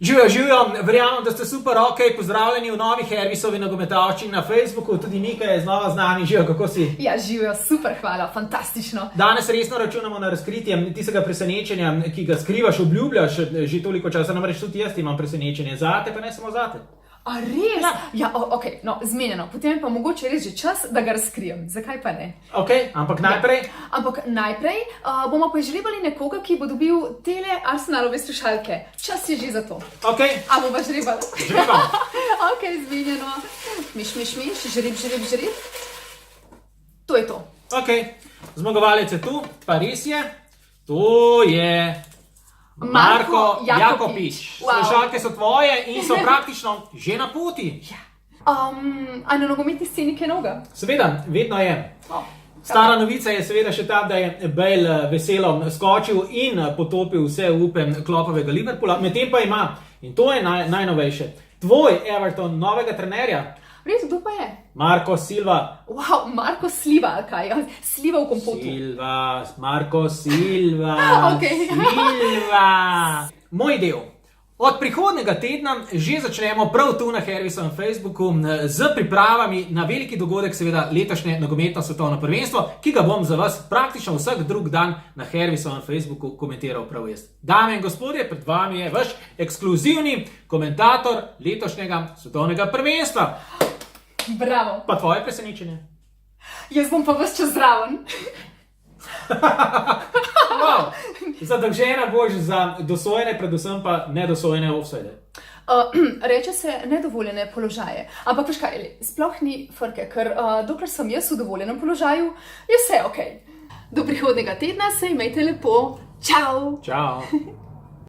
Živijo, verjamem, da ste super, ok, pozdravljeni v novi Hervisovi nogometaščini na Facebooku, tudi Nika je znova z nami, živijo, kako si? Ja, živijo, super, hvala, fantastično. Danes resno računamo na razkritje tistega presenečenja, ki ga skrivaš, obljubljaš že toliko časa, namreč tudi jaz imam presenečenje zate, pa ne samo zate. A res? Ja, ok, no, zmenjeno, potem je pa mogoče res že čas, da ga razkrijem, zakaj pa ne? Ok, ampak najprej? Ampak najprej bomo pa žrebali nekoga, ki bo dobil tele Arsenalove slušalke. Čas je že za to. Ok. A bo pa žrebal? Žrebam. Ok, zmenjeno. Miš, žreb. To je to. Ok, zmagovalec je tu, pa res je. To je Marko Jakopič. Wow. Slušalke so tvoje in so praktično že na poti. Ja. A na nogometni sceni kaj novega? Seveda, vedno je. Stara novica je seveda še ta, da je Bale veselo skočil in potopil vse upe klopovega Liverpoola. Medtem pa ima, in to je najnovejše, tvoj Everton novega trenerja. Res, kdo pa je? Marko Silva. Wow, Marko Sliva, ali kaj? Sliva v kompotu. Marko Silva. Okay. Silva. Moj del. Od prihodnega tedna že začnemo prav tu na Hervisovem Facebooku z pripravami na veliki dogodek, seveda letošnje nogometno svetovno prvenstvo, ki ga bom za vas praktično vsak drug dan na Hervisovem Facebooku komentiral prav jaz. Dame in gospodje, pred vami je vaš ekskluzivni komentator letošnjega svetovnega prvenstva. Bravo. Pa tvoje presenečenje? Jaz bom pa ves čas zraven. Wow. Zadolžena boš za dosojene, predvsem pa nedosojene offside. Reče se nedovoljene položaje. Ampak veš kaj, sploh ni frke, ker dokler sem jaz v dovoljenem položaju, je vse ok. Do prihodnega tedna se imejte lepo. Čau! Čau!